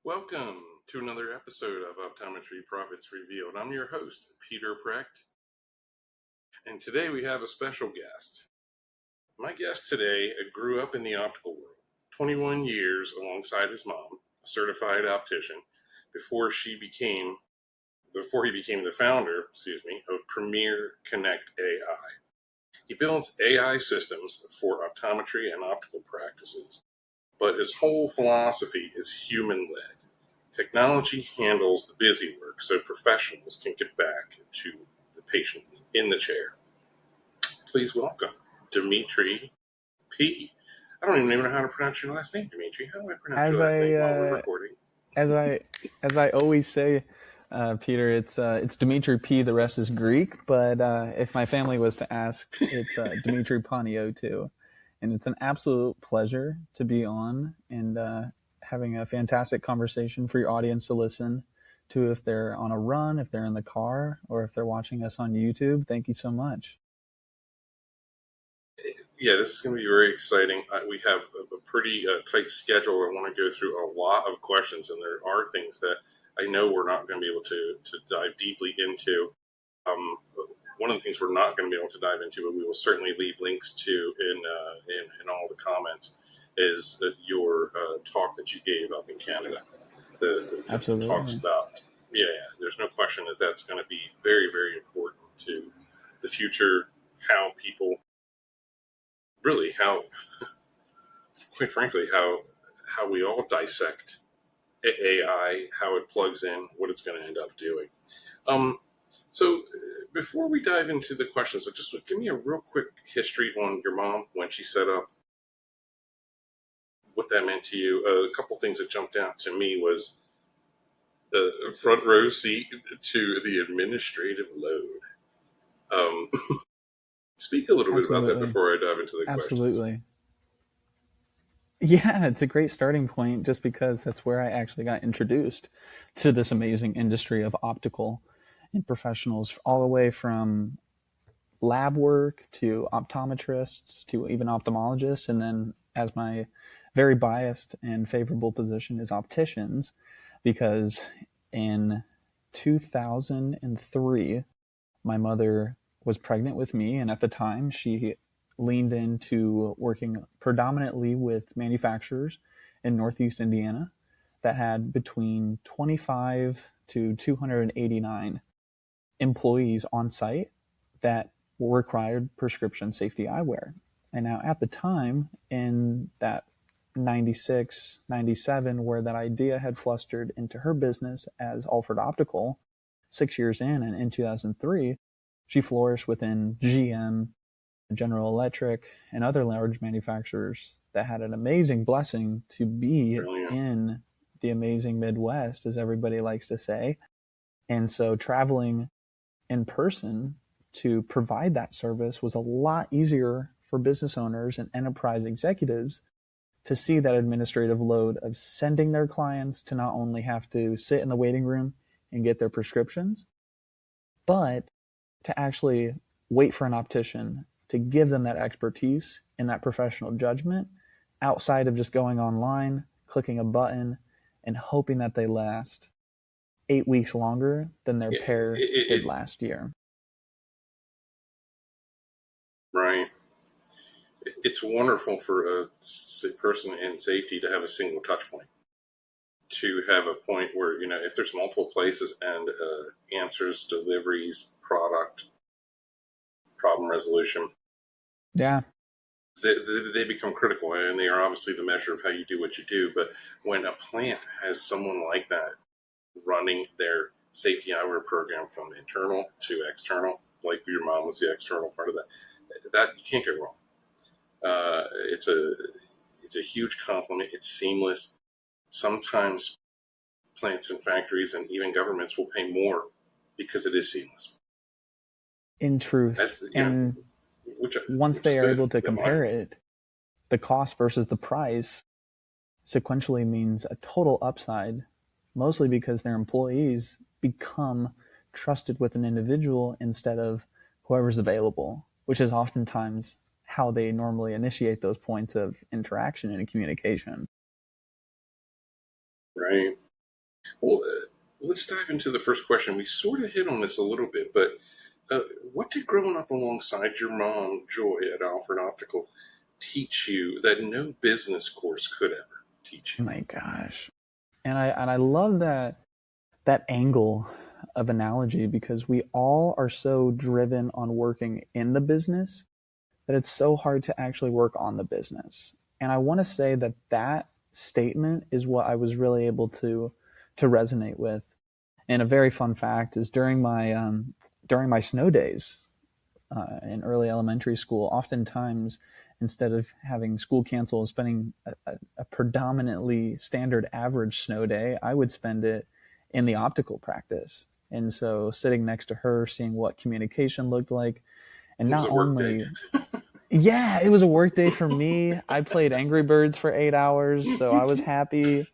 Welcome to another episode of Optometry Profits Revealed. I'm your host, Peter Precht, and today we have a special guest. My guest today grew up in the optical world, 21 years alongside his mom, a certified optician, before he became the founder, of Premier Connect AI. He builds AI systems for optometry and optical practices, but his whole philosophy is human-led. Technology handles the busy work so professionals can get back to the patient in the chair. Please welcome Dimitri P. I don't even know how to pronounce your last name, Dimitri. How do I pronounce your last name while we're recording? As I always say, Peter, it's Dimitri P. The rest is Greek. But if my family was to ask, it's Dimitri Paniotou, and it's an absolute pleasure to be on and having a fantastic conversation for your audience to listen to if they're on a run, if they're in the car, or if they're watching us on YouTube. Thank you so much. Yeah, this is going to be very exciting. We have a pretty tight schedule. I want to go through a lot of questions, and there are things that I know we're not going to be able to dive deeply into. One of the things we're not going to be able to dive into, but we will certainly leave links to in all the comments, is your talk that you gave up in Canada. Absolutely. Talks about, there's no question that that's going to be very, very important to the future, how people, really quite frankly, how we all dissect AI, how it plugs in, what it's going to end up doing. So before we dive into the questions, just give me a real quick history on your mom, when she set up, what that meant to you. A couple things that jumped out to me was a front row seat to the administrative load. Speak a little bit about that before I dive into the questions. Absolutely. Yeah, it's a great starting point just because that's where I actually got introduced to this amazing industry of optical and professionals, all the way from lab work to optometrists to even ophthalmologists. And then, as my very biased and favorable position, is opticians, because in 2003, my mother was pregnant with me, and at the time she leaned into working predominantly with manufacturers in Northeast Indiana that had between 25 to 289 employees on site that required prescription safety eyewear. And now at the time, in that 96, 97, where that idea had flustered into her business as Alfred Optical, 6 years in, and in 2003, she flourished within GM, General Electric, and other large manufacturers that had an amazing blessing to be in the amazing Midwest, as everybody likes to say. And so traveling in person to provide that service was a lot easier for business owners and enterprise executives to see that administrative load of sending their clients to not only have to sit in the waiting room and get their prescriptions, but to actually wait for an optician to give them that expertise and that professional judgment outside of just going online, clicking a button, and hoping that they last 8 weeks longer than their pair did last year. Right. It's wonderful for a person in safety to have a single touch point, to have a point where, if there's multiple places and answers, deliveries, product, problem resolution, they become critical, and they are obviously the measure of how you do what you do. But when a plant has someone like that running their safety eyewear program from internal to external, like your mom was the external part of that you can't go wrong. It's a huge compliment. It's seamless. Sometimes plants and factories and even governments will pay more because it is seamless. In truth, once they are able to compare it, the cost versus the price sequentially means a total upside, mostly because their employees become trusted with an individual instead of whoever's available, which is oftentimes how they normally initiate those points of interaction and communication. Right. Well, let's dive into the first question. We sort of hit on this a little bit, but what did growing up alongside your mom, Joy, at Alfred Optical teach you that no business course could ever teach Oh my gosh. And I love that angle of analogy, because we all are so driven on working in the business that it's so hard to actually work on the business. And I want to say that that statement is what I was really able to resonate with. And a very fun fact is during my snow days in early elementary school, oftentimes instead of having school cancel and spending a predominantly standard average snow day, I would spend it in the optical practice. And so sitting next to her, seeing what communication looked like, and you? It was not a work only, day. yeah, it was a work day for me. I played Angry Birds for 8 hours, so I was happy.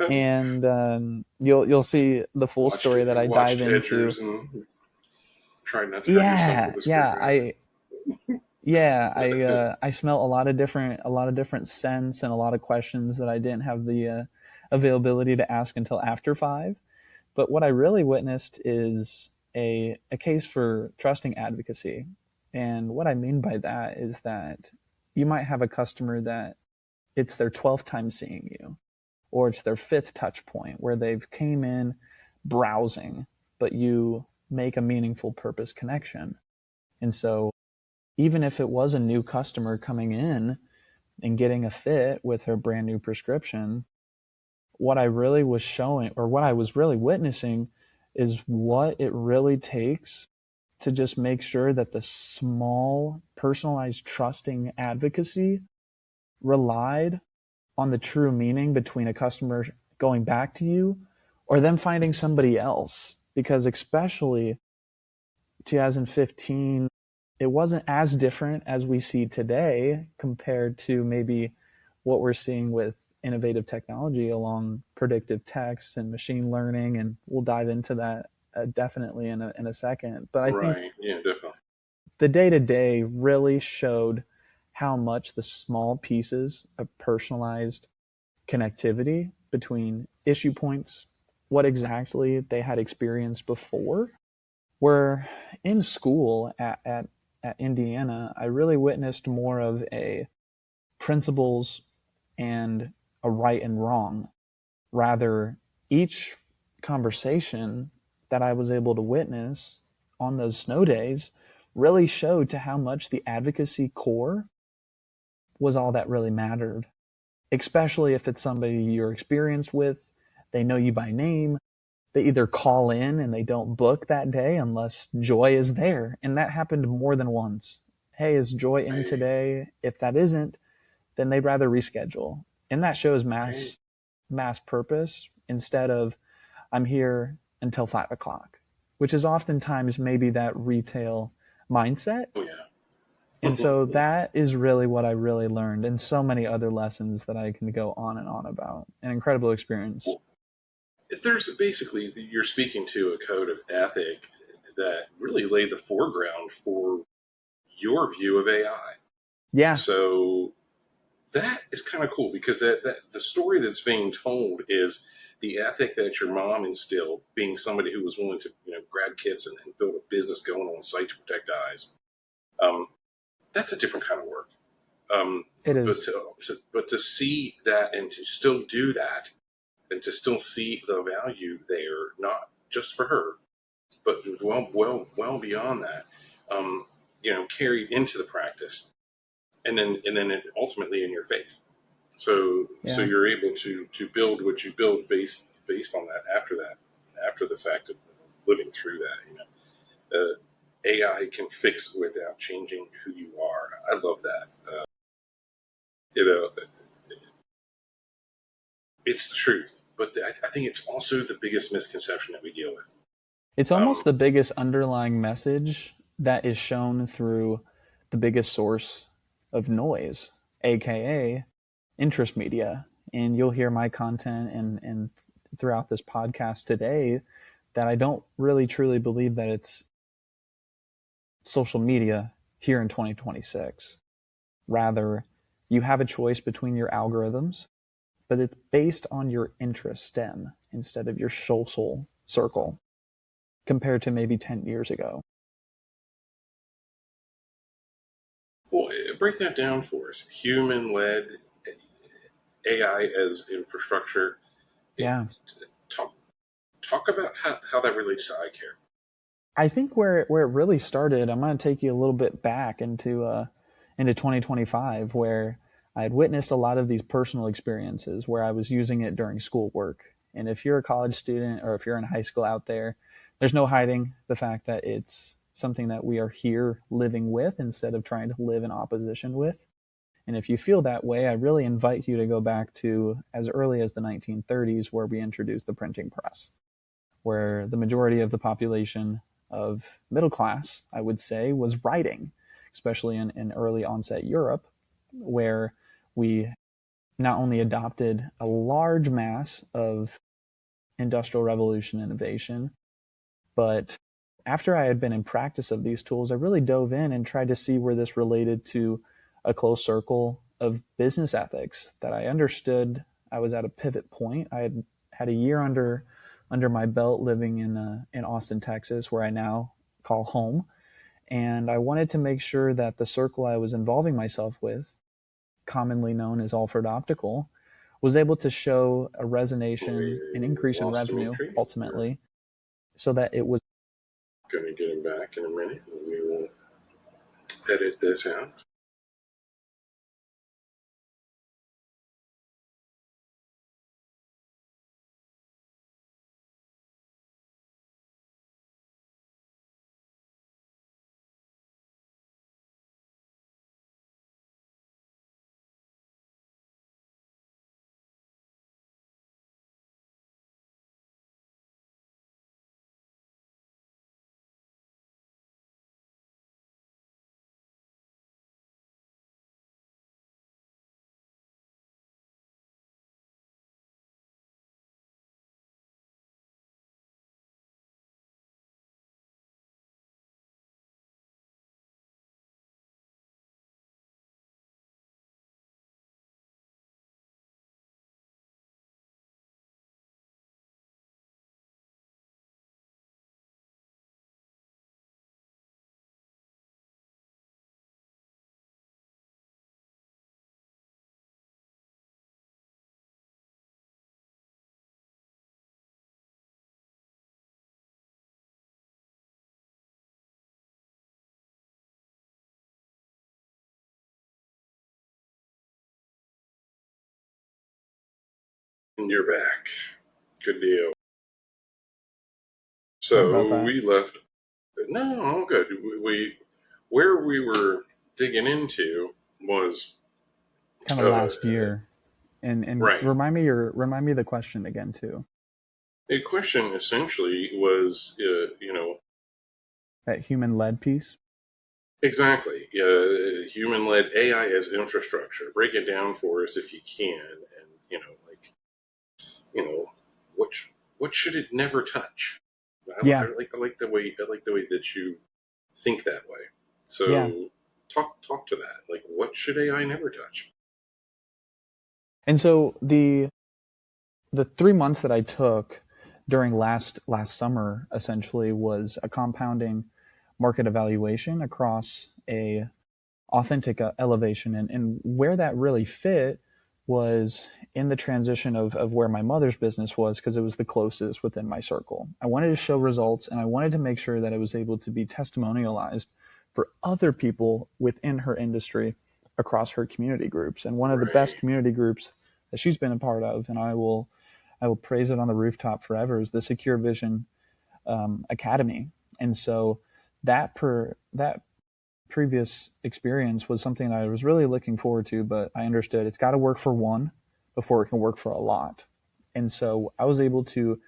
And you'll see the full story that I dive watched into. Edgers and tried not to hurt yourself Yeah, with a yeah, screwdriver. I smell a lot of different scents and a lot of questions that I didn't have the availability to ask until after 5. But what I really witnessed is a case for trusting advocacy. And what I mean by that is that you might have a customer that it's their 12th time seeing you, or it's their 5th touch point where they've came in browsing, but you make a meaningful purpose connection. And so even if it was a new customer coming in and getting a fit with her brand new prescription, what I really was showing, or what I was really witnessing, is what it really takes to just make sure that the small, personalized, trusting advocacy relied on the true meaning between a customer going back to you or them finding somebody else. Because especially 2015, it wasn't as different as we see today compared to maybe what we're seeing with innovative technology along predictive text and machine learning. And we'll dive into that definitely in a second. But I think Right. Yeah, definitely. the day to day really showed how much the small pieces of personalized connectivity between issue points, what exactly they had experienced before. Where in school at Indiana, I really witnessed more of a principles and a right and wrong. Rather, each conversation that I was able to witness on those snow days really showed to how much the advocacy core was all that really mattered, especially if it's somebody you're experienced with, they know you by name, they either call in and they don't book that day unless Joy is there. And that happened more than once. Hey, is Joy in Right. today? If that isn't, then they'd rather reschedule. And that shows Right. mass purpose instead of I'm here until 5 o'clock, which is oftentimes maybe that retail mindset. Oh, yeah. And so that is really what I really learned, and so many other lessons that I can go on and on about. An incredible experience. Well, there's basically, you're speaking to a code of ethic that really laid the foreground for your view of AI. Yeah. So that is kind of cool because that the story that's being told is the ethic that your mom instilled, being somebody who was willing to grab kits and build a business going on site to protect eyes. That's a different kind of work. It But is. to see that and to still do that and to still see the value there, not just for her, but well beyond that, carried into the practice, and then it ultimately in your face. So Yeah. you're able to build what you build based on that after the fact of living through that. AI can fix without changing who you are. I love that. You know, it's the truth, but I think it's also the biggest misconception that we deal with. It's Um, almost the biggest underlying message that is shown through the biggest source of noise, aka interest media. And you'll hear my content and throughout this podcast today that I don't really truly believe that it's social media here in 2026. Rather, you have a choice between your algorithms, but it's based on your interest stem. instead of your social circle compared to maybe 10 years ago. Well, break that down for us. Human-led AI as infrastructure. Yeah. Talk about how that relates to eye care. I think where it really started, I'm going to take you a little bit back into 2025, where I had witnessed a lot of these personal experiences where I was using it during schoolwork. And if you're a college student or if you're in high school out there, there's no hiding the fact that it's something that we are here living with instead of trying to live in opposition with. And if you feel that way, I really invite you to go back to as early as the 1930s, where we introduced the printing press, where the majority of the population of middle class, I would say, was writing, especially in early onset Europe, where we not only adopted a large mass of industrial revolution innovation, but after I had been in practice of these tools, I really dove in and tried to see where this related to a close circle of business ethics that I understood. I was at a pivot point. I had a year under my belt living in Austin, Texas, where I now call home. And I wanted to make sure that the circle I was involving myself with, commonly known as Alfred Optical, was able to show a resonation, an increase in revenue, Dimitri? ultimately, so that it was going to get him back in a minute. We will edit this out. And you're back. Good deal. So we left. No, all good. Where we were digging into was kind of last year. And right. remind me the question again too. A question essentially was, that human-led piece. Exactly. Human-led AI as infrastructure. Break it down for us if you can, and what should it never touch? I like the way that you think that way. So yeah. talk to that. Like, what should AI never touch? And so the 3 months that I took during last summer essentially was a compounding market evaluation across a authentic elevation, and where that really fit was in the transition of where my mother's business was, because it was the closest within my circle. I wanted to show results, and I wanted to make sure that it was able to be testimonialized for other people within her industry across her community groups. And one of the best community groups that she's been a part of, and I will praise it on the rooftop forever, is the Secure Vision Academy. And so that previous experience was something that I was really looking forward to, but I understood it's got to work for one before it can work for a lot. And so I was able to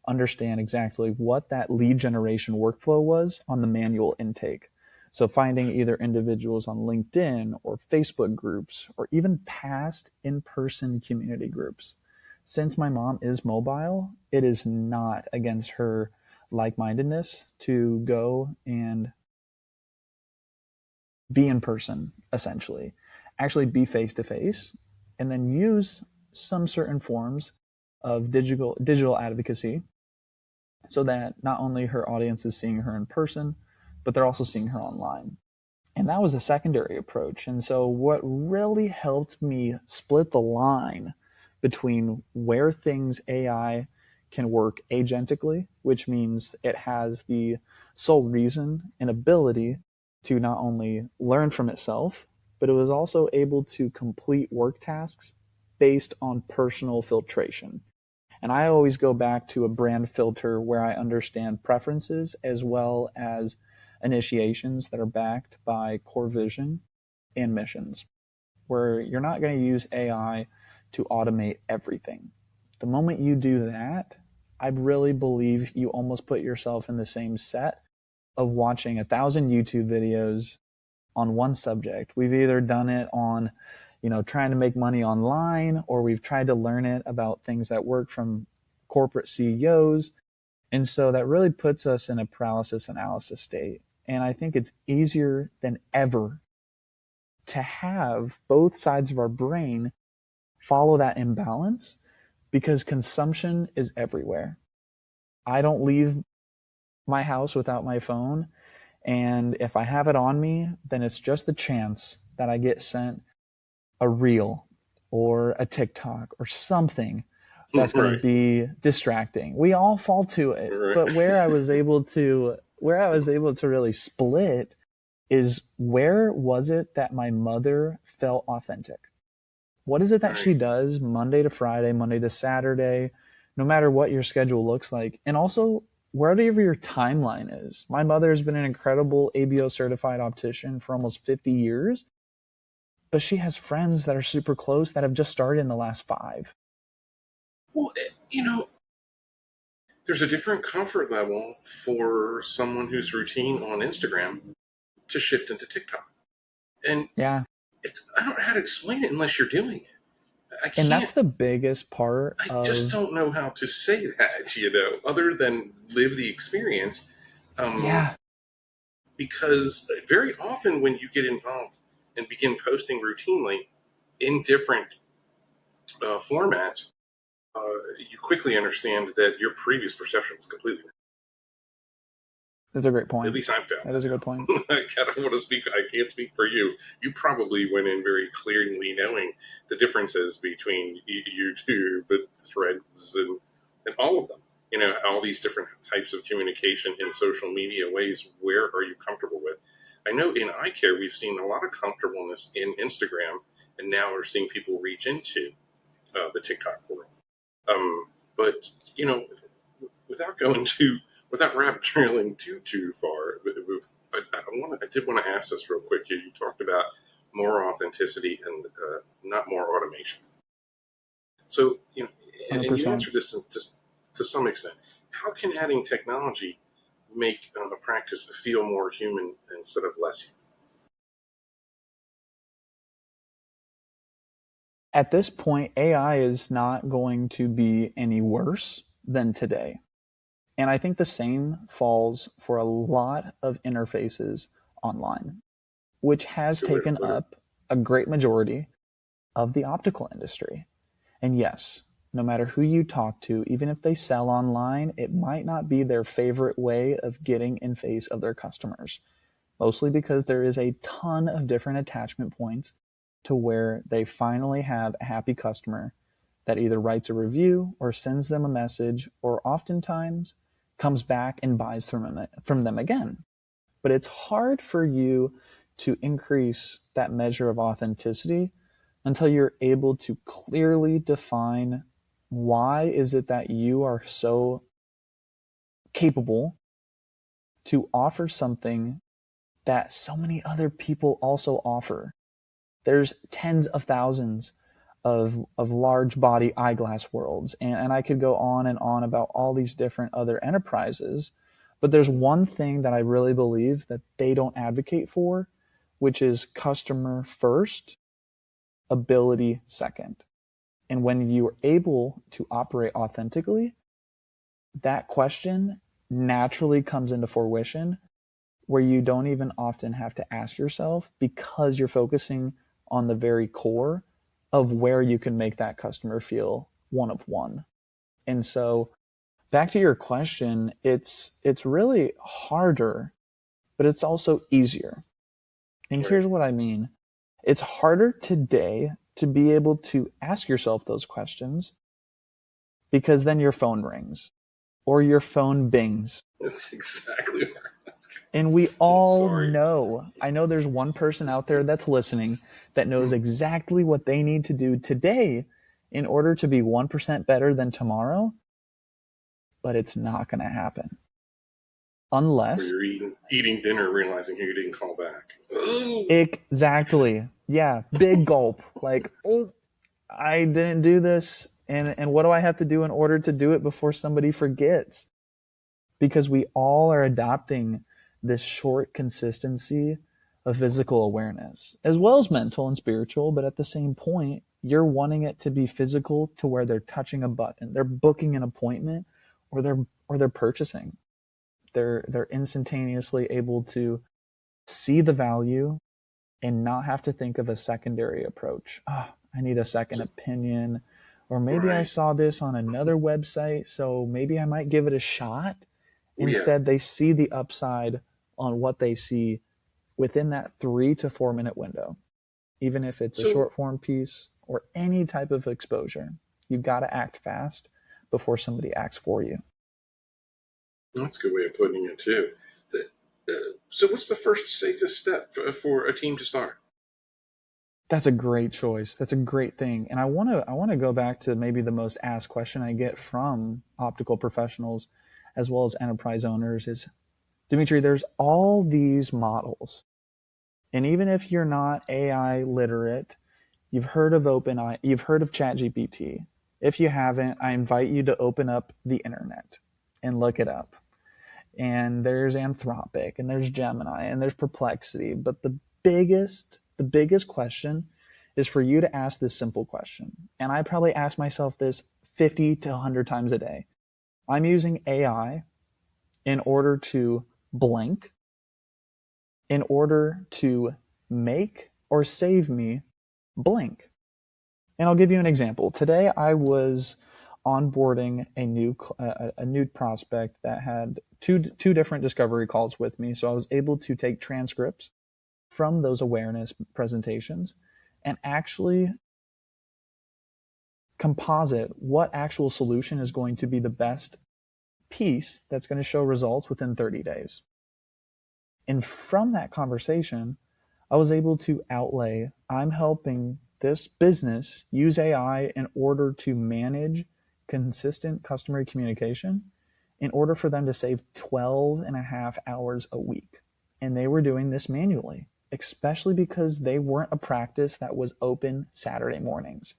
understand exactly what that lead generation workflow was on the manual intake. So finding either individuals on LinkedIn or Facebook groups, or even past in-person community groups. Since my mom is mobile, it is not against her like-mindedness to go and be in person, essentially, actually be face to face, and then use some certain forms of digital advocacy, so that not only her audience is seeing her in person, but they're also seeing her online. And that was a secondary approach. And so what really helped me split the line between where things AI can work agentically, which means it has the sole reason and ability to not only learn from itself, but it was also able to complete work tasks based on personal filtration. And I always go back to a brand filter where I understand preferences as well as initiations that are backed by core vision and missions, where you're not going to use AI to automate everything. The moment you do that, I really believe you almost put yourself in the same set of watching 1,000 YouTube videos on one subject. We've either done it on, trying to make money online, or we've tried to learn it about things that work from corporate CEOs. And so that really puts us in a paralysis analysis state. And I think it's easier than ever to have both sides of our brain follow that imbalance, because consumption is everywhere. I don't leave my house without my phone. And if I have it on me, then it's just the chance that I get sent a reel or a TikTok or something that's going to be distracting. We all fall to it. But where I was able to really split is, where was it that my mother felt authentic? What is it that she does Monday to Friday, Monday to Saturday, no matter what your schedule looks like? And also, wherever your timeline is. My mother has been an incredible ABO certified optician for almost 50 years, but she has friends that are super close that have just started in the last 5. Well, there's a different comfort level for someone who's routine on Instagram to shift into TikTok. And yeah, I don't know how to explain it unless you're doing it. And that's the biggest part. I just don't know how to say that, other than live the experience. Because very often when you get involved and begin posting routinely in different formats, you quickly understand that your previous perception was completely wrong. That's a great point. At least I've found that is a good point. I don't want to speak. I can't speak for you. You probably went in very clearly knowing the differences between YouTube and Threads and all of them. All these different types of communication in social media ways. Where are you comfortable with? I know in eye care we've seen a lot of comfortableness in Instagram, and now we're seeing people reach into the TikTok world. But without rabbit trailing too far, I did want to ask this real quick. You talked about more authenticity and not more automation. So, and you answered this to some extent. How can adding technology make a practice feel more human instead of less human? At this point, AI is not going to be any worse than today. And I think the same falls for a lot of interfaces online, which has taken up a great majority of the optical industry. And yes, no matter who you talk to, even if they sell online, it might not be their favorite way of getting in face of their customers, mostly because there is a ton of different attachment points to where they finally have a happy customer that either writes a review or sends them a message, or oftentimes comes back and buys from them again. But it's hard for you to increase that measure of authenticity until you're able to clearly define why is it that you are so capable to offer something that so many other people also offer. There's tens of thousands of large body eyeglass worlds. And I could go on and on about all these different other enterprises. But there's one thing that I really believe that they don't advocate for, which is customer first, ability second. And when you're able to operate authentically, that question naturally comes into fruition, where you don't even often have to ask yourself, because you're focusing on the very core of where you can make that customer feel one of one. And so back to your question, it's really harder, but it's also easier. And here's what I mean. It's harder today to be able to ask yourself those questions because then your phone rings or your phone bings. That's exactly what I was going. And we all know, I know there's one person out there that's listening that knows exactly what they need to do today in order to be 1% better than tomorrow, but it's not going to happen. Unless you're eating dinner, realizing you didn't call back. Exactly. Yeah. Big gulp. Like, oh, I didn't do this. And what do I have to do in order to do it before somebody forgets? Because we all are adopting this short consistency of physical awareness, as well as mental and spiritual. But at the same point, you're wanting it to be physical to where they're touching a button, they're booking an appointment, or they're purchasing. They're instantaneously able to see the value and not have to think of a secondary approach. Oh, I need a second opinion, or maybe I saw this on another website, so maybe I might give it a shot. Instead, they see the upside on what they see within that 3 to 4 minute window. Even if it's a short form piece or any type of exposure, you've got to act fast before somebody acts for you. That's a good way of putting it too. So what's the first safest step for a team to start? That's a great choice. That's a great thing. And I want to go back to maybe the most asked question I get from optical professionals as well as enterprise owners is, Dimitri, there's all these models. And even if you're not AI literate, you've heard of OpenAI, you've heard of ChatGPT. If you haven't, I invite you to open up the internet and look it up. And there's Anthropic, and there's Gemini, and there's Perplexity. But the biggest question is for you to ask this simple question. And I probably ask myself this 50 to 100 times a day. I'm using AI in order to blank, in order to make or save me blank. And I'll give you an example. Today I was onboarding a new prospect that had two different discovery calls with me. So I was able to take transcripts from those awareness presentations and actually composite what actual solution is going to be the best piece that's going to show results within 30 days. And from that conversation, I was able to outlay, I'm helping this business use AI in order to manage consistent customer communication in order for them to save 12 and a half hours a week. And they were doing this manually, especially because they weren't a practice that was open Saturday mornings,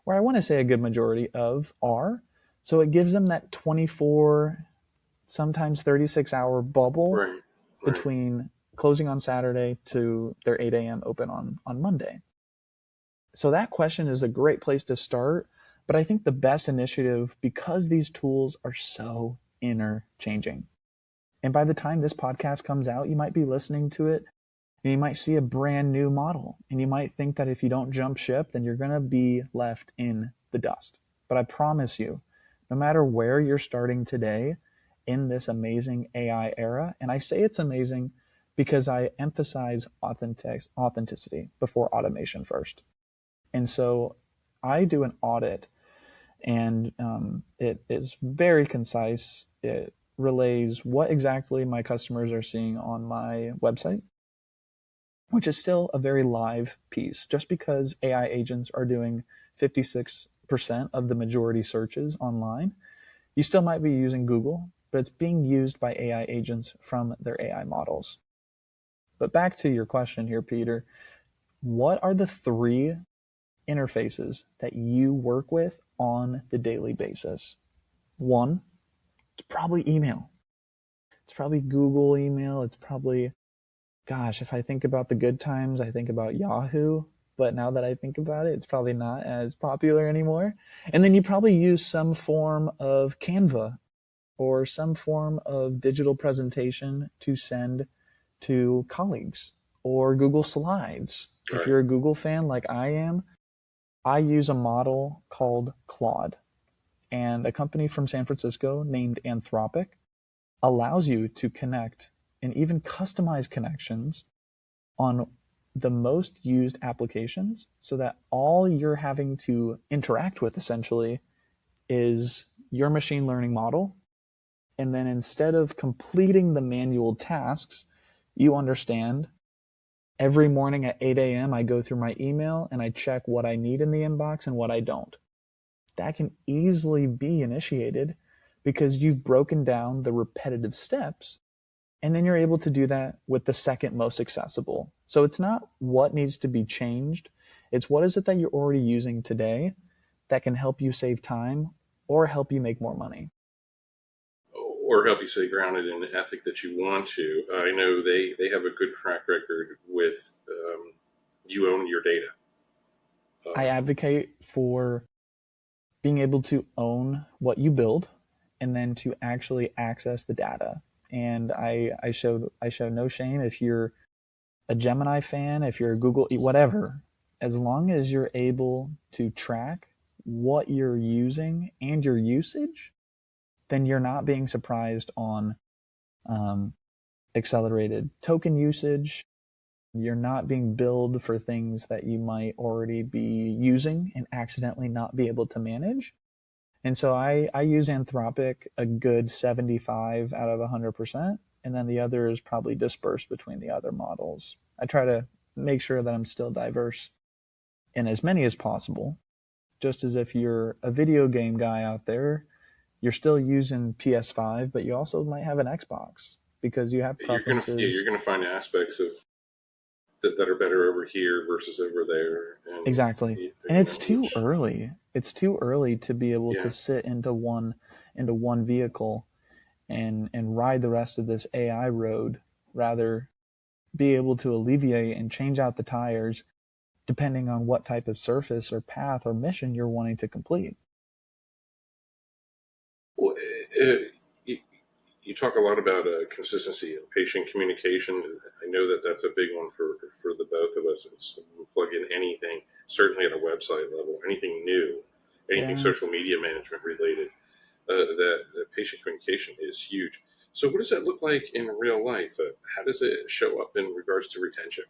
where I want to say a good majority of are. So it gives them that 24, sometimes 36-hour bubble between closing on Saturday to their 8 a.m. open on Monday. So that question is a great place to start. But I think the best initiative, because these tools are so interchanging. And by the time this podcast comes out, you might be listening to it and you might see a brand new model. And you might think that if you don't jump ship, then you're going to be left in the dust. But I promise you, no matter where you're starting today in this amazing AI era, and I say it's amazing because I emphasize authenticity before automation first. And so I do an audit, and it is very concise. It relays what exactly my customers are seeing on my website, which is still a very live piece. Just because AI agents are doing 56% of the majority searches online, you still might be using Google, but it's being used by AI agents from their AI models. But back to your question here, Peter, what are the 3 interfaces that you work with on the daily basis? 1, it's probably email. It's probably Google email. It's probably, gosh, if I think about the good times, I think about Yahoo. But now that I think about it, it's probably not as popular anymore. And then you probably use some form of Canva or some form of digital presentation to send to colleagues, or Google Slides. If you're a Google fan like I am, I use a model called Claude. And a company from San Francisco named Anthropic allows you to connect and even customize connections on the most used applications so that all you're having to interact with essentially is your machine learning model. And then instead of completing the manual tasks, you understand every morning at 8 a.m. I go through my email and I check what I need in the inbox and what I don't. That can easily be initiated because you've broken down the repetitive steps, and then you're able to do that with the second most accessible. So it's not what needs to be changed, it's what is it that you're already using today that can help you save time or help you make more money. Or help you stay grounded in the ethic that you want to. I know they have a good track record with you owning your data. I advocate for being able to own what you build and then to actually access the data. And I show no shame if you're a Gemini fan, if you're a Google, whatever, as long as you're able to track what you're using and your usage, then you're not being surprised on accelerated token usage. You're not being billed for things that you might already be using and accidentally not be able to manage. And so I use Anthropic a good 75 out of 100%, and then the other is probably dispersed between the other models. I try to make sure that I'm still diverse in as many as possible. Just as if you're a video game guy out there, you're still using PS5, but you also might have an Xbox because you have preferences. You're going to find aspects of that are better over here versus over there. And exactly. And it's too early. It's too early to be able to sit into one vehicle and ride the rest of this AI road. Rather, be able to alleviate and change out the tires depending on what type of surface or path or mission you're wanting to complete. Well, you talk a lot about consistency and patient communication. I know that that's a big one for the both of us. It's, we plug in anything, certainly at a website level, anything new, anything social media management related, that patient communication is huge. So what does that look like in real life? How does it show up in regards to retention?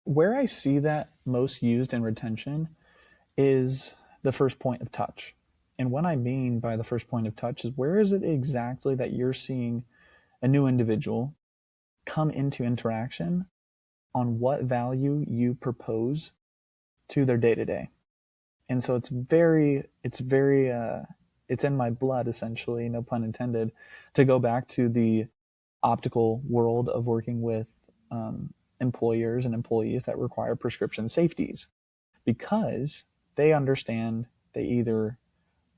Where I see that most used in retention is the first point of touch. And what I mean by the first point of touch is where is it exactly that you're seeing a new individual come into interaction on what value you propose to their day-to-day. And so it's in my blood, essentially, no pun intended, to go back to the optical world of working with employers and employees that require prescription safeties, because they understand they either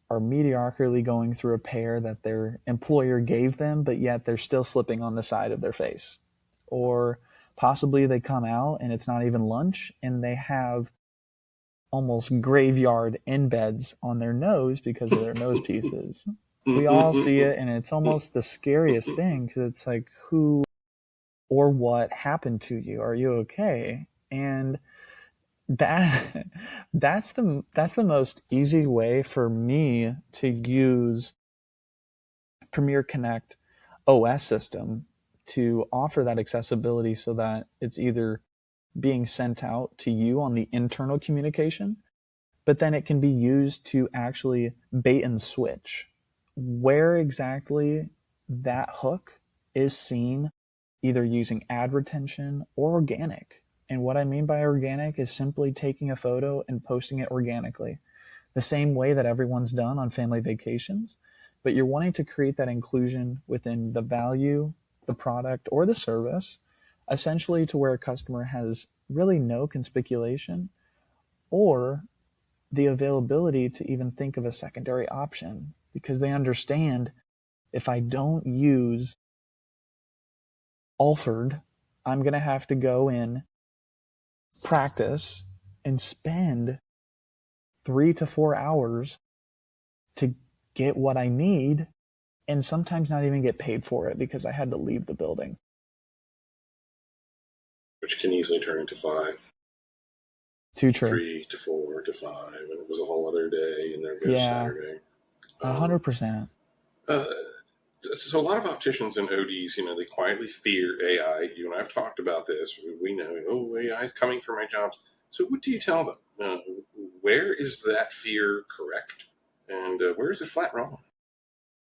are mediocrely going through a pair that their employer gave them, but yet they're still slipping on the side of their face. Or possibly they come out and it's not even lunch and they have almost graveyard embeds on their nose because of their nose pieces. We all see it, and it's almost the scariest thing because it's like, who or what happened to you? Are you okay? And that's the most easy way for me to use Premier Connect OS system to offer that accessibility so that it's either being sent out to you on the internal communication, but then it can be used to actually bait and switch where exactly that hook is seen, either using ad retention or organic. And what I mean by organic is simply taking a photo and posting it organically, the same way that everyone's done on family vacations, but you're wanting to create that inclusion within the value, the product, or the service, essentially to where a customer has really no conspicuation or the availability to even think of a secondary option, because they understand if I don't use Alford, I'm going to have to go in, practice, and spend 3 to 4 hours to get what I need, and sometimes not even get paid for it because I had to leave the building. Which can easily turn into 5. Too true. 3 to 4 to 5, and it was a whole other day, and there goes Yeah, Saturday. 100%. Uh, so a lot of opticians and ODs, they quietly fear AI. You and I've talked about this. We know, AI is coming for my jobs. So what do you tell them? Where is that fear correct, and where is it flat wrong?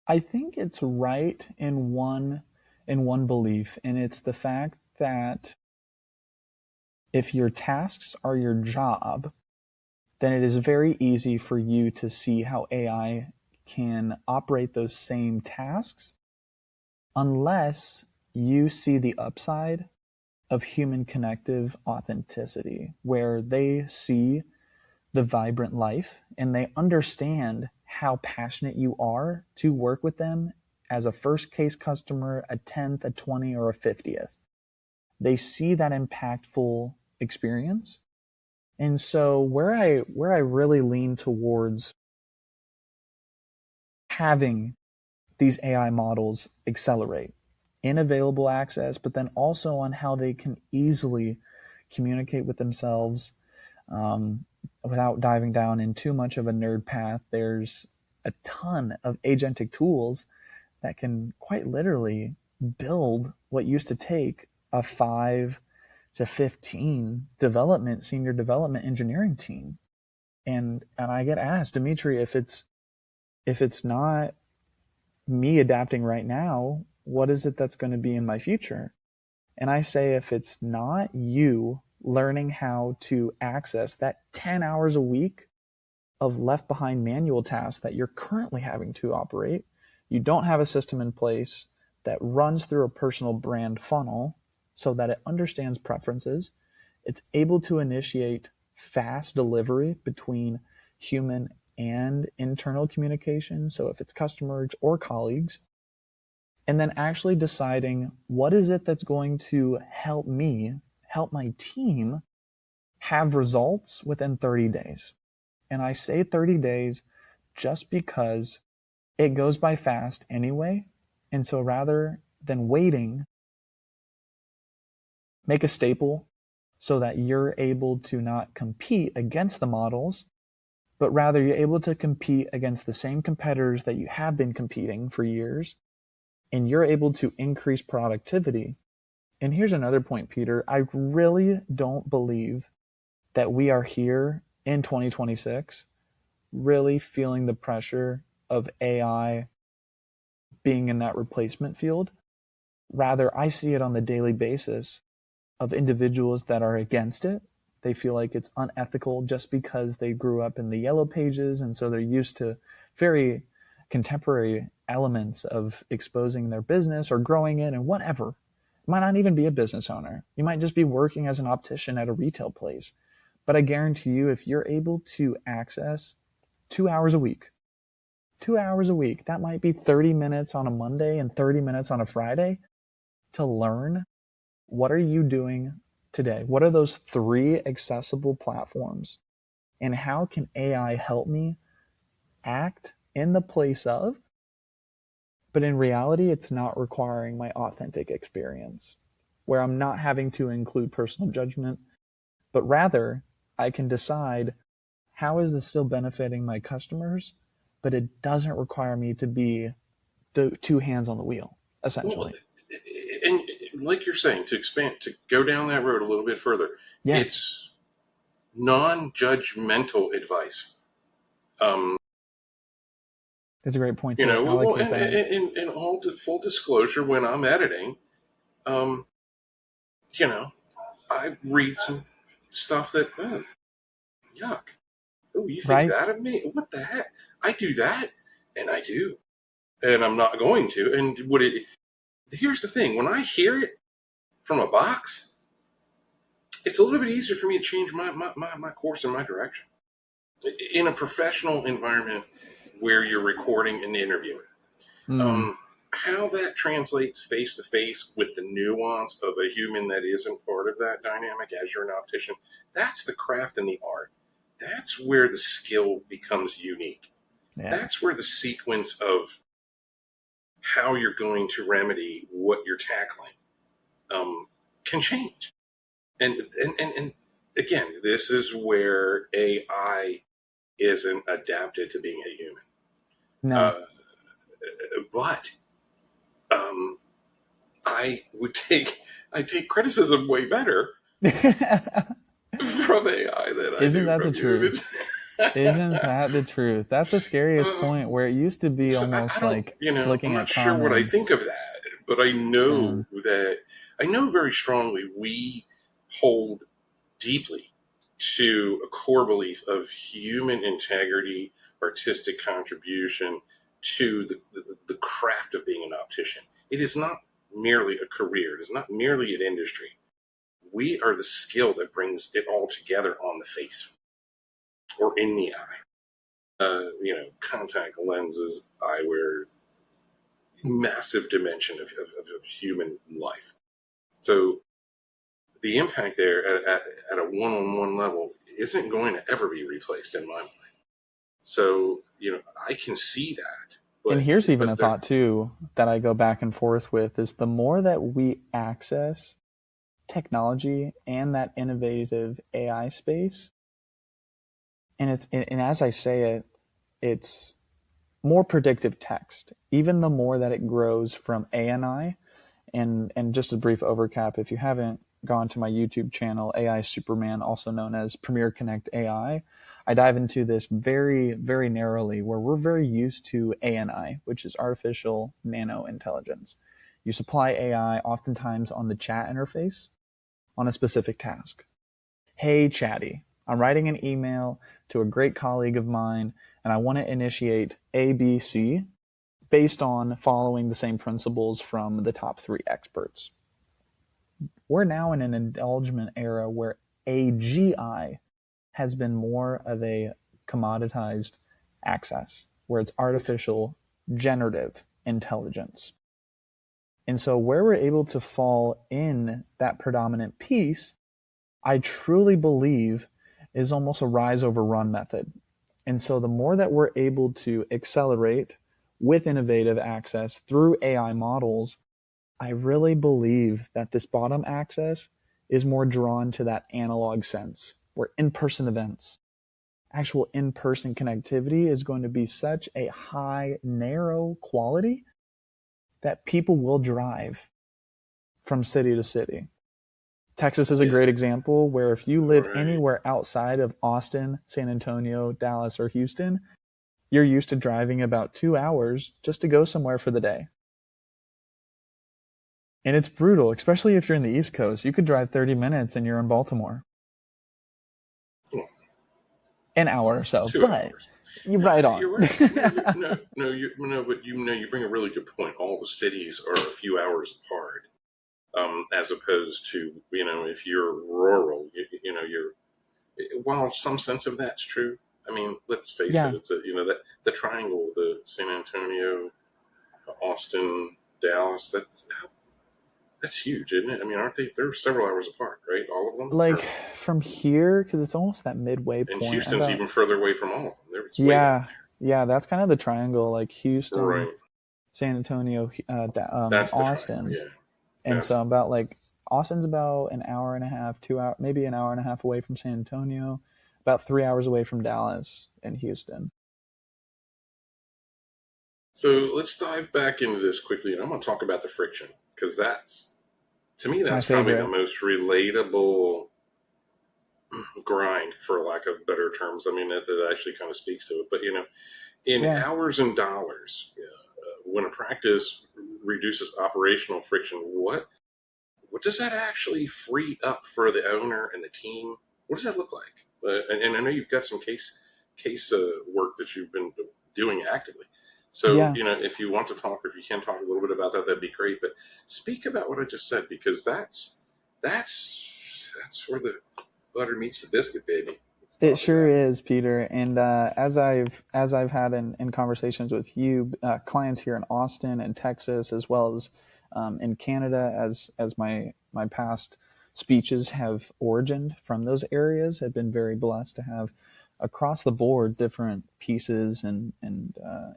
I think it's right in one belief, and it's the fact that if your tasks are your job, then it is very easy for you to see how AI can operate those same tasks unless you see the upside of human connective authenticity, where they see the vibrant life and they understand how passionate you are to work with them as a first case customer, a 10th, a 20, or a 50th. They see that impactful experience. And so where I really lean towards having these AI models accelerate in available access, but then also on how they can easily communicate with themselves, without diving down in too much of a nerd path. There's a ton of agentic tools that can quite literally build what used to take a 5 to 15 senior development engineering team. And I get asked, Dimitri, if it's not me adapting right now, what is it that's going to be in my future? And I say, if it's not you learning how to access that 10 hours a week of left behind manual tasks that you're currently having to operate, you don't have a system in place that runs through a personal brand funnel so that it understands preferences, it's able to initiate fast delivery between human and internal communication. So if it's customers or colleagues, and then actually deciding what is it that's going to help me, help my team have results within 30 days. And I say 30 days just because it goes by fast anyway. And so rather than waiting, make a staple so that you're able to not compete against the models, but rather you're able to compete against the same competitors that you have been competing for years, and you're able to increase productivity. And here's another point, Peter. I really don't believe that we are here in 2026 really feeling the pressure of AI being in that replacement field. Rather, I see it on the daily basis of individuals that are against it. They feel like it's unethical just because they grew up in the yellow pages, and so they're used to very contemporary elements of exposing their business or growing it and whatever. You might not even be a business owner. You might just be working as an optician at a retail place. But I guarantee you, if you're able to access 2 hours a week, 2 hours a week, that might be 30 minutes on a Monday and 30 minutes on a Friday to learn what are you doing today? What are those 3 accessible platforms? And how can AI help me act in the place of? But in reality, it's not requiring my authentic experience, where I'm not having to include personal judgment, but rather I can decide how is this still benefiting my customers, but it doesn't require me to be 2 hands on the wheel, essentially. Well, and like you're saying, to expand, to go down that road a little bit further, Yes. It's non-judgmental advice. That's a great point, too. I like that. In all full disclosure, when I'm editing, um, I read some stuff that, yuck. Oh, you think Right? that of me? What the heck? I do that, and I do, and I'm not going to. And here's the thing: when I hear it from a box, it's a little bit easier for me to change my course and my direction. In a professional environment where you're recording and interviewing, how that translates face to face with the nuance of a human that isn't part of that dynamic as you're an optician, that's the craft and the art. That's where the skill becomes unique. Yeah. That's where the sequence of how you're going to remedy what you're tackling can change. And again, this is where AI isn't adapted to being a human. No. Uh, but um, I take criticism way better from AI than I Isn't do that the from truth? humans. Isn't that the truth? That's the scariest um, point, where it used to be so I almost don't, like I'm looking not at sure what I think comments. of that, but Yeah. I know very strongly we hold deeply to a core belief of human integrity, artistic contribution to the craft of being an optician. It is not merely a career, it is not merely an industry. We are the skill that brings it all together on the face or in the eye. Contact lenses, eyewear, massive dimension of human life. So the impact there at a one-on-one level isn't going to ever be replaced in my mind. So I can see that, And but here's even a but there, thought too that I go back and forth with, is the more that we access technology and that innovative AI space, and as I say it, it's more predictive text. Even the more that it grows from ANI, and just a brief overcap, if you haven't gone to my YouTube channel, AI Superman, also known as Premiere Connect AI, I dive into this very, very narrowly, where we're very used to ANI, which is artificial nano intelligence. You supply AI oftentimes on the chat interface on a specific task. Hey, Chatty, I'm writing an email to a great colleague of mine, and I want to initiate ABC based on following the same principles from the top 3 experts. We're now in an indulgent era where AGI has been more of a commoditized access, where it's artificial generative intelligence. And so where we're able to fall in that predominant piece, I truly believe is almost a rise over run method. And so the more that we're able to accelerate with innovative access through AI models, I really believe that this bottom access is more drawn to that analog sense, where in-person events, actual in-person connectivity is going to be such a high, narrow quality that people will drive from city to city. Texas is a yeah, great example, where if you live right. anywhere outside of Austin, San Antonio, Dallas, or Houston, you're used to driving about 2 hours just to go somewhere for the day. And it's brutal, especially if you're in the East Coast. You could drive 30 minutes and you're in Baltimore. Well, An hour or so, two but hours. you're right on. You're right. But you bring a really good point. All the cities are a few hours apart, as opposed to if you're rural, you're while some sense of that's true. I mean, let's face it. Yeah, It's that the triangle, the San Antonio, Austin, Dallas. That's huge, isn't it? I mean, aren't they? They're several hours apart, right? All of them, like or from here, because it's almost that midway and point. Houston's About, even further away from all of them. It's way down yeah, yeah, that's kind of the triangle, like there. Houston, Right. San Antonio, That's the triangle. Austin. Yeah. And That's so about like Austin's about an hour and a half, 2 hour, maybe an hour and a half away from San Antonio, about 3 hours away from Dallas and Houston. so. Let's dive back into this quickly, and I'm going to talk about the friction because to me My that's probably the favorite. most relatable grind, for lack of better terms. I mean, that actually kind of speaks to it. But in Yeah. hours and dollars, when a practice reduces operational friction, what does that actually free up for the owner and the team? What does that look like? And I know you've got some case work that you've been doing actively. So Yeah. if you want to talk, or if you can talk a little bit about that, that'd be great. But speak about what I just said, because that's where the butter meets the biscuit, baby. Let's It talk sure about it. is, Peter. And as I've had in conversations with you, clients here in Austin and Texas, as well as in Canada, as my past speeches have origined from those areas, have been very blessed to have across the board different pieces and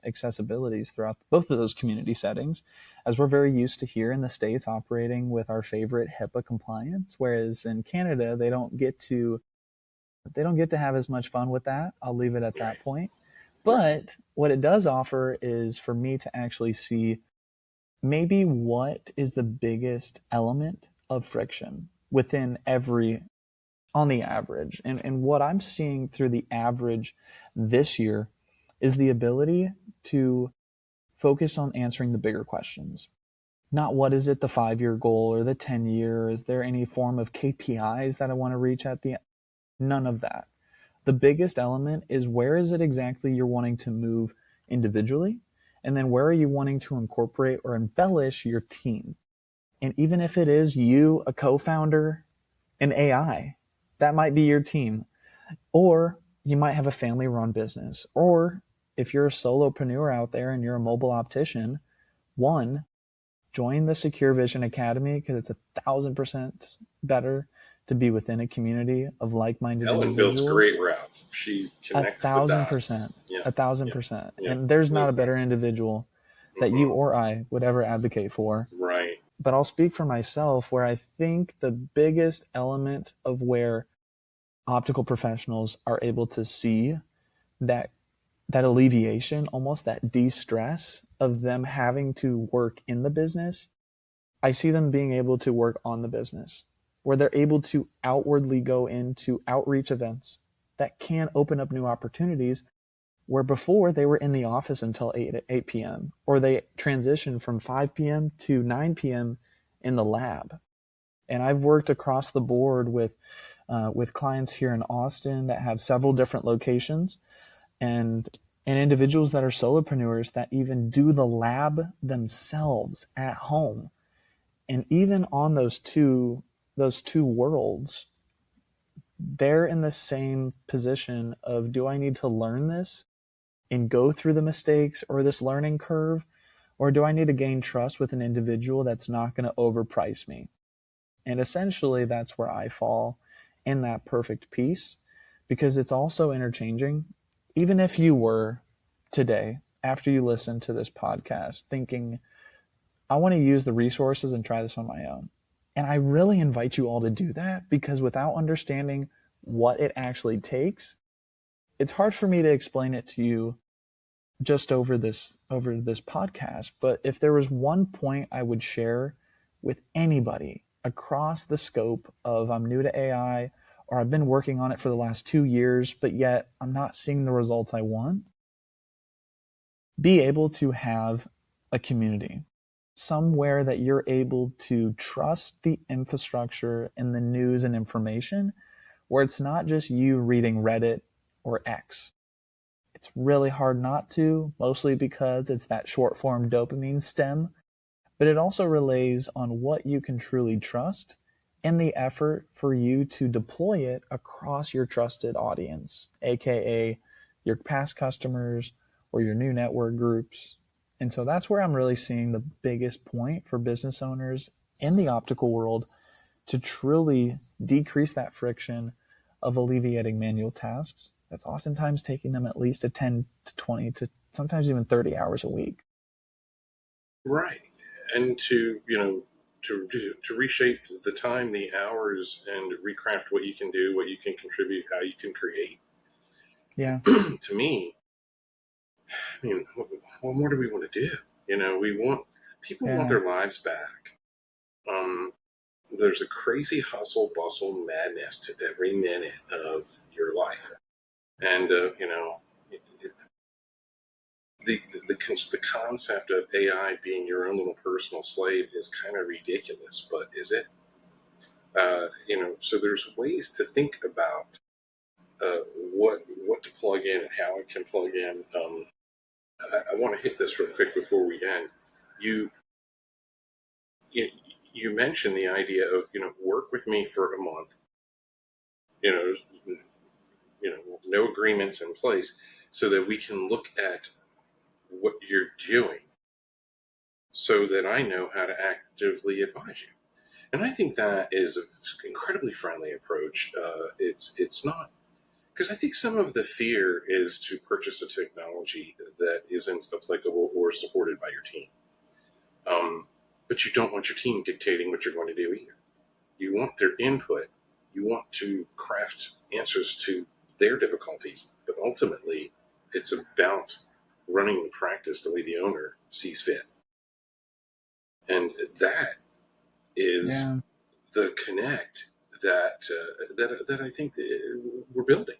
accessibilities throughout both of those community settings, as we're very used to here in the States operating with our favorite HIPAA compliance, whereas in Canada they don't get to have as much fun with that. I'll leave it at that point. But what it does offer is for me to actually see maybe what is the biggest element of friction within every, on the average. And what I'm seeing through the average this year is the ability to focus on answering the bigger questions. Not what is it, the 5-year goal or the 10-year? Is there any form of KPIs that I want to reach at the end? None of that. The biggest element is where is it exactly you're wanting to move individually? And then where are you wanting to incorporate or embellish your team? And even if it is you, a co-founder, an AI, that might be your team. Or you might have a family-run business. Or if you're a solopreneur out there and you're a mobile optician, one, join the Secure Vision Academy because it's 1,000% better to be within a community of like-minded Helen individuals. builds great routes. She connects the dots. 1,000%. Yeah. 1,000%. Yeah. And there's not a better individual that you or I would ever advocate for. Right. But I'll speak for myself where I think the biggest element of where optical professionals are able to see that alleviation, almost that de-stress of them having to work in the business, I see them being able to work on the business, where they're able to outwardly go into outreach events that can open up new opportunities, where before they were in the office until 8 p.m. or they transitioned from 5 p.m. to 9 p.m. in the lab. And I've worked across the board with clients here in Austin that have several different locations, and individuals that are solopreneurs that even do the lab themselves at home. And even on those two worlds, they're in the same position of, do I need to learn this and go through the mistakes or this learning curve, or do I need to gain trust with an individual that's not going to overprice me? And essentially that's where I fall in that perfect piece, because it's also interchanging. Even if you were today, after you listen to this podcast, thinking, I want to use the resources and try this on my own. And I really invite you all to do that, because without understanding what it actually takes, it's hard for me to explain it to you just over this podcast. But if there was one point I would share with anybody across the scope of, I'm new to AI, or I've been working on it for the last 2 years, but yet I'm not seeing the results I want, be able to have a community somewhere that you're able to trust the infrastructure and the news and information, where it's not just you reading Reddit or X. It's really hard not to, mostly because it's that short form dopamine stem, but it also relays on what you can truly trust and the effort for you to deploy it across your trusted audience, aka your past customers or your new network groups. And so that's where I'm really seeing the biggest point for business owners in the optical world to truly decrease that friction of alleviating manual tasks that's oftentimes taking them at least 10 to 20 to sometimes even 30 hours a week. Right. And to reshape the time, the hours, and recraft what you can do, what you can contribute, how you can create. Yeah. To me, I mean, what more do we want to do? People want their lives back. There's a crazy hustle, bustle, madness to every minute of your life. And, the concept of AI being your own little personal slave is kind of ridiculous, but is it? So there's ways to think about what to plug in and how it can plug in. I want to hit this real quick before we end. You mentioned the idea of work with me for a month. No agreements in place, so that we can look at what you're doing, so that I know how to actively advise you. And I think that is an incredibly friendly approach. It's not because I think some of the fear is to purchase a technology that isn't applicable or supported by your team. But you don't want your team dictating what you're going to do either. You want their input. You want to craft answers to their difficulties. But ultimately, it's about running the practice the way the owner sees fit. And that is the connect that I think that we're building.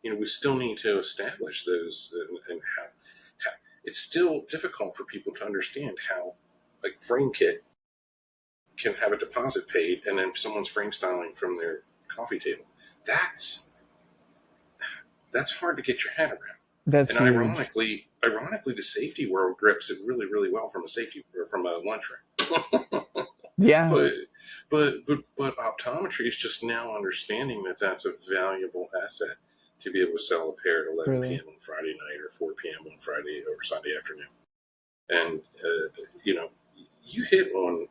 We still need to establish those, and how it's still difficult for people to understand how, like, frame kit can have a deposit paid and then someone's frame styling from their coffee table. That's hard to get your head around. That's and huge. Ironically, the safety world grips it really, really well from a lunchroom. Yeah. But optometry is just now understanding that that's a valuable asset to be able to sell a pair at 11 p.m. on Friday night or 4 p.m. on Friday or Sunday afternoon. And, you hit on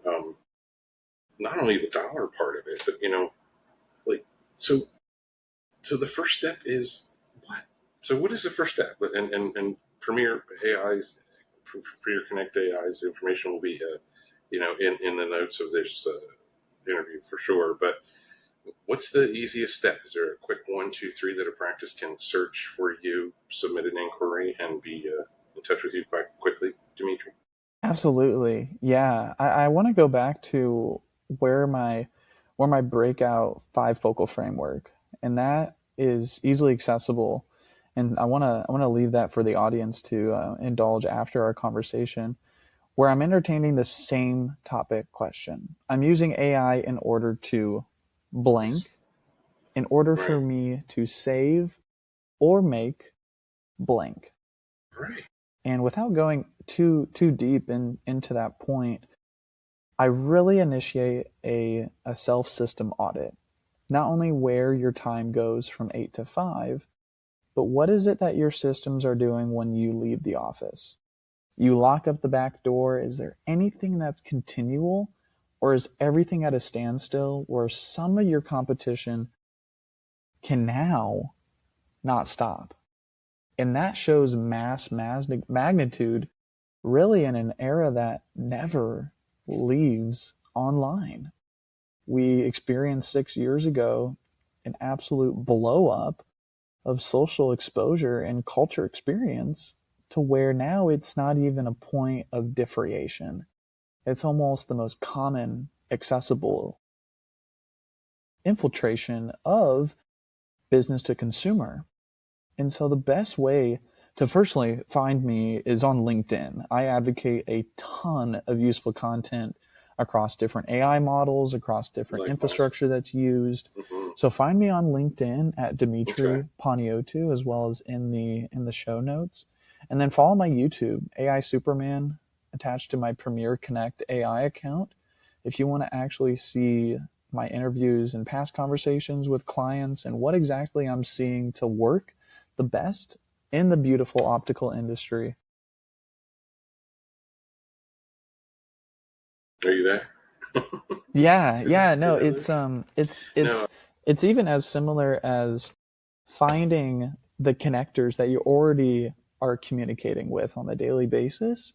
not only the dollar part of it, but, so the first step is what? So what is the first step? And Premier Connect AI's information will be, in the notes of this interview for sure. But what's the easiest step? Is there a quick 1, 2, 3 that a practice can search for you, submit an inquiry, and be in touch with you quite quickly, Dimitri? Absolutely. Yeah. I want to go back to where my breakout 5 focal framework, and that is easily accessible. And I want to leave that for the audience to indulge after our conversation, where I'm entertaining the same topic question. I'm using AI in order to blank, in order for me to save or make blank. Right. And without going too deep into that point, I really initiate a self-system audit. Not only where your time goes from 8 to 5, but what is it that your systems are doing when you leave the office? You lock up the back door. Is there anything that's continual, or is everything at a standstill where some of your competition can now not stop? And that shows mass magnitude really in an era that never leaves online. We experienced 6 years ago an absolute blow up of social exposure and culture experience, to where now it's not even a point of differentiation. It's almost the most common, accessible infiltration of business to consumer. And so the best way to firstly find me is on LinkedIn. I advocate a ton of useful content across different AI models, across different infrastructure that's used. Mm-hmm. So find me on LinkedIn at Dimitri Paniotu, as well as in the show notes. And then follow my YouTube, AI Superman, attached to my Premier Connect AI account. If you want to actually see my interviews and past conversations with clients and what exactly I'm seeing to work the best in the beautiful optical industry. Are you there? Yeah, no, it's even as similar as finding the connectors that you already are communicating with on a daily basis,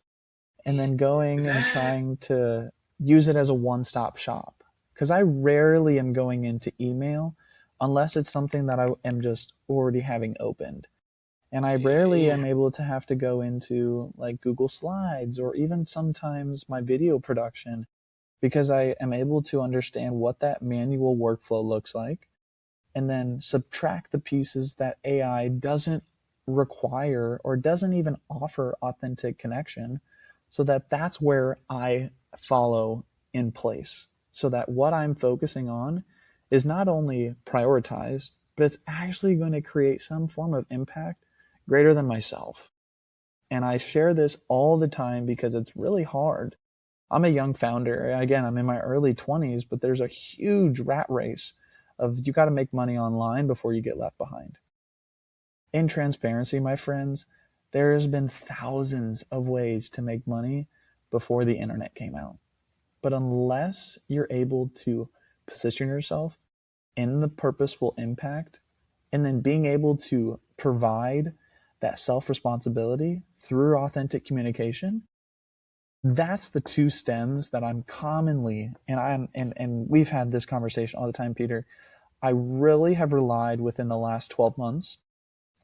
and then going and trying to use it as a one-stop shop. Because I rarely am going into email unless it's something that I am just already having opened. And I rarely am able to have to go into like Google Slides or even sometimes my video production, because I am able to understand what that manual workflow looks like and then subtract the pieces that AI doesn't require or doesn't even offer authentic connection, so that that's where I follow in place, so that what I'm focusing on is not only prioritized, but it's actually going to create some form of impact greater than myself. And I share this all the time because it's really hard. I'm a young founder. Again, I'm in my early 20s, but there's a huge rat race of you got to make money online before you get left behind. In transparency, my friends, there has been thousands of ways to make money before the internet came out. But unless you're able to position yourself in the purposeful impact and then being able to provide that self-responsibility through authentic communication, that's the two stems that I'm commonly, and we've had this conversation all the time, Peter. I really have relied within the last 12 months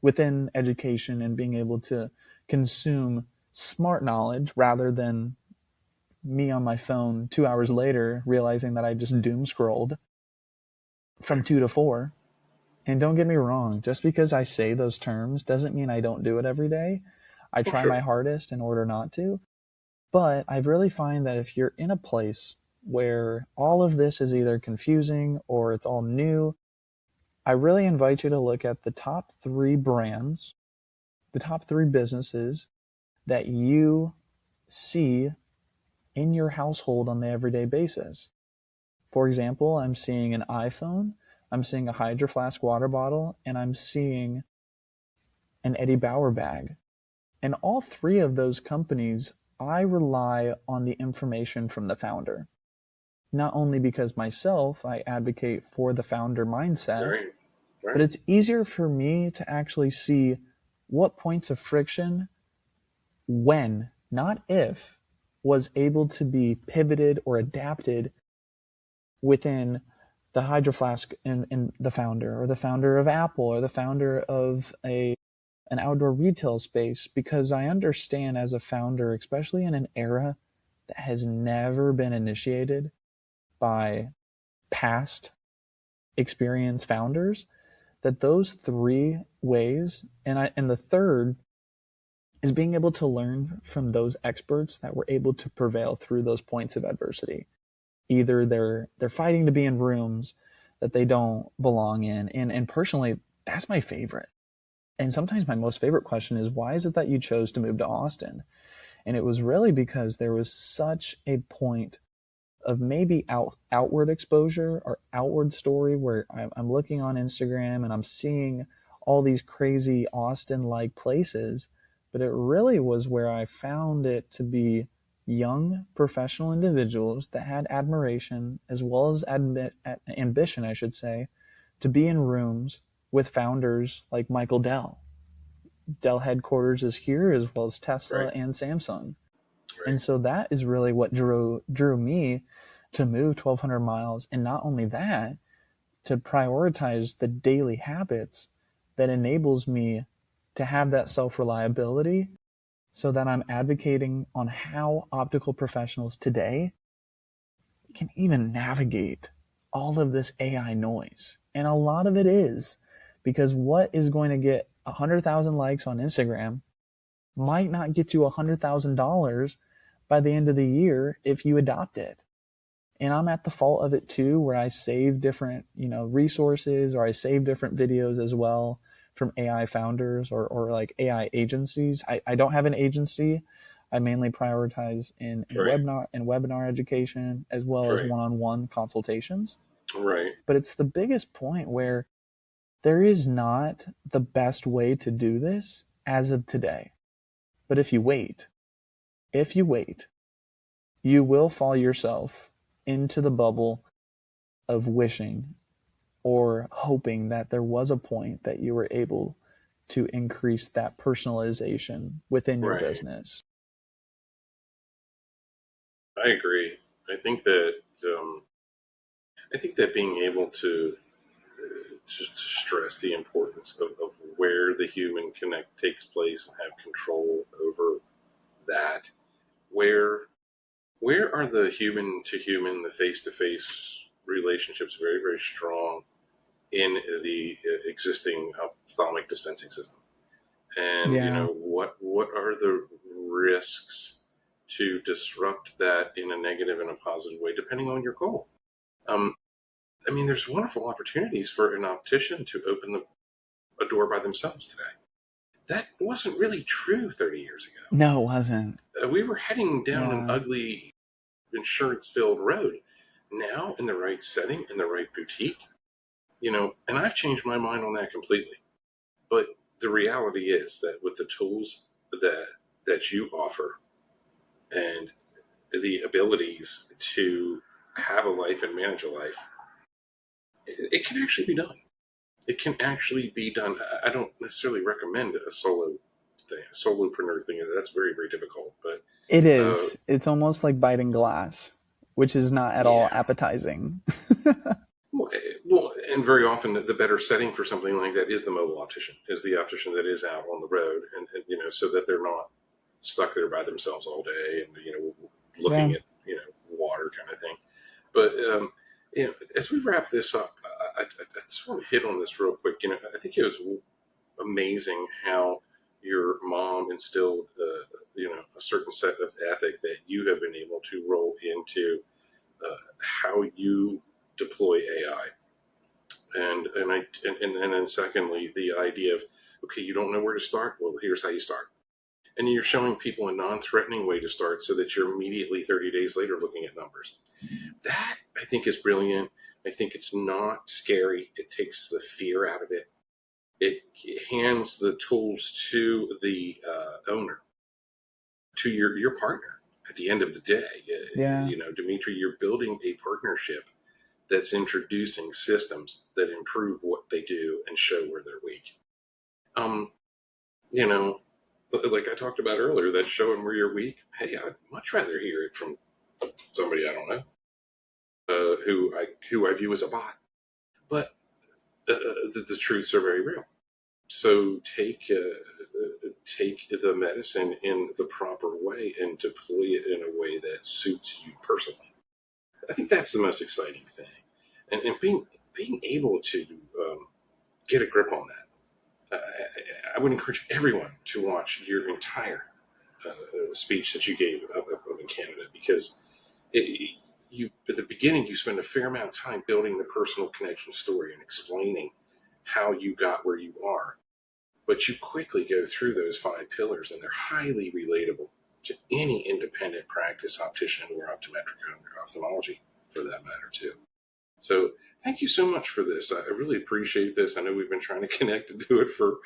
within education and being able to consume smart knowledge rather than me on my phone 2 hours later realizing that I just doom scrolled from 2 to 4. And don't get me wrong, just because I say those terms doesn't mean I don't do it every day. I try my hardest in order not to. But I really find that if you're in a place where all of this is either confusing or it's all new, I really invite you to look at the top 3 brands, the top 3 businesses that you see in your household on the everyday basis. For example, I'm seeing an iPhone, I'm seeing a Hydro Flask water bottle, and I'm seeing an Eddie Bauer bag. And all 3 of those companies, I rely on the information from the founder. Not only because myself, I advocate for the founder mindset, but it's easier for me to actually see what points of friction, when, not if, was able to be pivoted or adapted within the Hydro Flask and the founder, or the founder of Apple, or the founder of an outdoor retail space, because I understand as a founder, especially in an era that has never been initiated by past experienced founders, that those 3 ways, and the third is being able to learn from those experts that were able to prevail through those points of adversity. Either they're fighting to be in rooms that they don't belong in, and personally, that's my favorite. And sometimes my most favorite question is, why is it that you chose to move to Austin? And it was really because there was such a point of maybe outward exposure or outward story where I'm looking on Instagram and I'm seeing all these crazy Austin-like places, but it really was where I found it to be young professional individuals that had admiration as well as ambition, I should say, to be in rooms with founders like Michael Dell. Dell headquarters is here, as well as Tesla and Samsung. And so that is really what drew me to move 1,200 miles. And not only that, to prioritize the daily habits that enables me to have that self-reliability, so that I'm advocating on how optical professionals today can even navigate all of this AI noise. And a lot of it is because what is going to get 100,000 likes on Instagram might not get you $100,000 by the end of the year if you adopt it. And I'm at the fault of it too, where I save different, resources, or I save different videos as well from AI founders or like AI agencies. I don't have an agency. I mainly prioritize in webinar education, as well as one-on-one consultations. Right. But it's the biggest point where there is not the best way to do this as of today. But if you wait, you will fall yourself into the bubble of wishing or hoping that there was a point that you were able to increase that personalization within your business. I agree. I think that being able to stress the importance of where the human connect takes place and have control over that, where are the human to human, the face to face relationships very, very strong in the existing ophthalmic dispensing system, and what are the risks to disrupt that in a negative and a positive way, depending on your goal. There's wonderful opportunities for an optician to open a door by themselves today. That wasn't really true 30 years ago. No, it wasn't. We were heading down an ugly, insurance-filled road. Now, in the right setting, in the right boutique, and I've changed my mind on that completely. But the reality is that with the tools that you offer and the abilities to have a life and manage a life, it can actually be done. it can actually be done. I don't necessarily recommend a solo thing, a solopreneur thing. That's very, very difficult. But It uh, is. It's almost like biting glass, which is not at all yeah, appetizing. well, and very often the better setting for something like that is the mobile optician, is the optician that is out on the road, and so that they're not stuck there by themselves all day, and Yeah. looking at water kind of thing. But as we wrap this up, I just want to hit on this real quick. I think it was amazing how your mom instilled, a certain set of ethic that you have been able to roll into how you deploy AI, and then secondly, the idea of, okay, you don't know where to start. Well, here's how you start, and you're showing people a non-threatening way to start, so that you're immediately 30 days later looking at numbers. That, I think, is brilliant. I think it's not scary. It takes the fear out of it. It hands the tools to the owner, to your partner. At the end of the day, Yeah. Dimitri, you're building a partnership that's introducing systems that improve what they do and show where they're weak. Um, you know, like I talked about earlier, that's showing where you're weak. Hey, I'd much rather hear it from somebody I don't know, who I view as a bot. But the truths are very real. So take the medicine in the proper way and deploy it in a way that suits you personally. I think that's the most exciting thing, and being able to get a grip on that. I would encourage everyone to watch your entire speech that you gave up in Canada, because you at the beginning you spend a fair amount of time building the personal connection story and explaining how you got where you are, but you quickly go through those 5 pillars, and they're highly relatable to any independent practice optician or optometric or ophthalmology for that matter too. So thank you so much for this. I really appreciate this. I know we've been trying to connect to do it for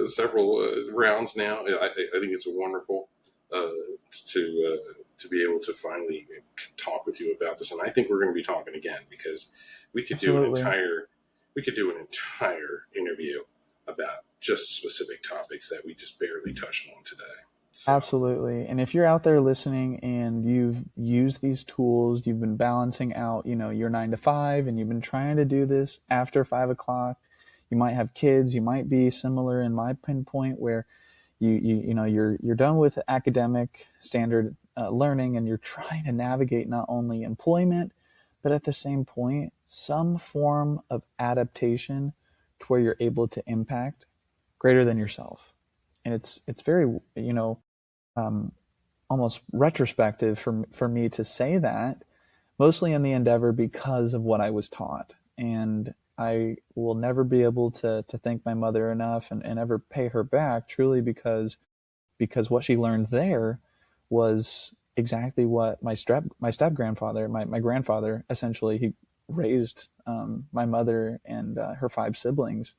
several rounds now. I think it's wonderful to be able to finally talk with you about this, and I think we're going to be talking again, because we could do an Absolutely. entire interview about just specific topics that we just barely touched on today. So Absolutely. And if you're out there listening and you've used these tools, you've been balancing out, your 9 to 5, and you've been trying to do this after 5 o'clock, you might have kids, you might be similar in my pinpoint where you're done with academic standard learning, and you're trying to navigate not only employment, but at the same point, some form of adaptation to where you're able to impact greater than yourself. And it's very, um, almost retrospective for me to say that, mostly in the endeavor because of what I was taught. And I will never be able to thank my mother enough, and ever pay her back, truly because what she learned there was exactly what my step grandfather, my grandfather, essentially, he raised my mother and her 5 siblings.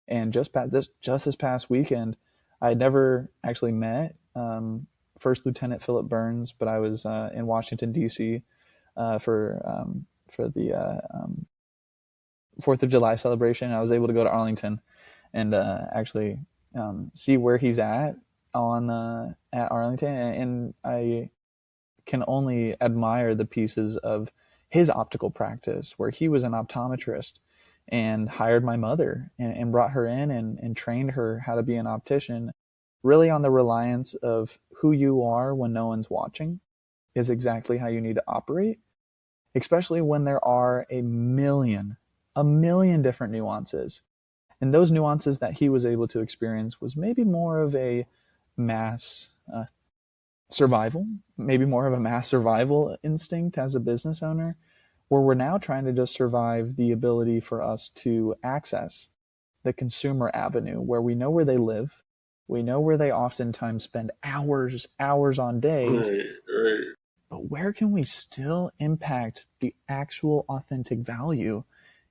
And just this past weekend, I had never actually met First Lieutenant Philip Burns, but I was in Washington D.C. For the Fourth of July celebration. I was able to go to Arlington and actually see where he's at Arlington, and I can only admire the pieces of his optical practice, where he was an optometrist and hired my mother, and brought her in, and trained her how to be an optician, really on the reliance of who you are when no one's watching is exactly how you need to operate, especially when there are a million different nuances. And those nuances that he was able to experience was maybe more of a mass survival, maybe more of a mass survival instinct as a business owner, where we're now trying to just survive the ability for us to access the consumer avenue, where we know where they live, we know where they oftentimes spend hours on days, right, right. but where can we still impact the actual authentic value?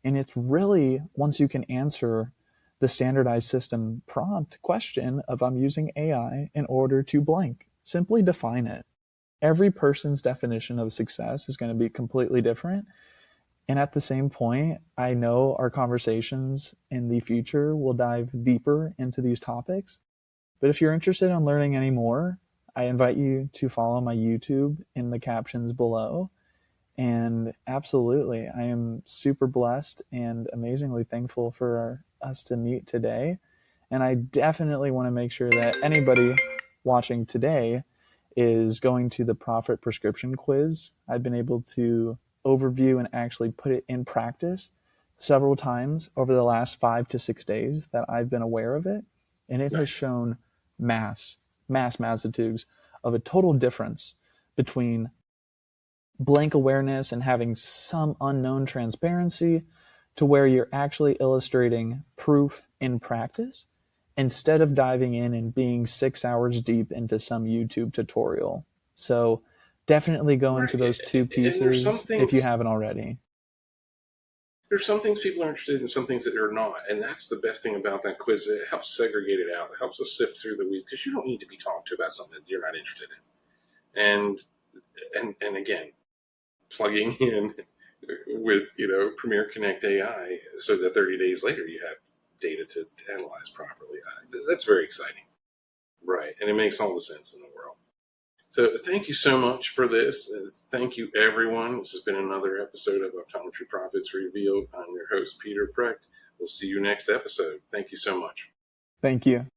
And it's really, once you can answer the standardized system prompt question of, I'm using AI in order to blank, simply define it. Every person's definition of success is going to be completely different. And at the same point, I know our conversations in the future will dive deeper into these topics. But if you're interested in learning any more, I invite you to follow my YouTube in the captions below. And absolutely, I am super blessed and amazingly thankful for us to meet today. And I definitely want to make sure that anybody watching today is going to the Profit Prescription Quiz. I've been able to overview and actually put it in practice several times over the last 5 to 6 days that I've been aware of it. And it has shown magnitudes of a total difference between blank awareness and having some unknown transparency to where you're actually illustrating proof in practice instead of diving in and being 6 hours deep into some YouTube tutorial. So definitely go into those two pieces if you haven't already. There's some things people are interested in, some things that are not. And that's the best thing about that quiz. It helps segregate it out. It helps us sift through the weeds because you don't need to be talked to about something that you're not interested in. And again, plugging in with, Premier Connect AI so that 30 days later you have data to analyze properly. That's very exciting. Right. And it makes all the sense in the world. So thank you so much for this. Thank you, everyone. This has been another episode of Optometry Profits Revealed. I'm your host, Peter Precht. We'll see you next episode. Thank you so much. Thank you.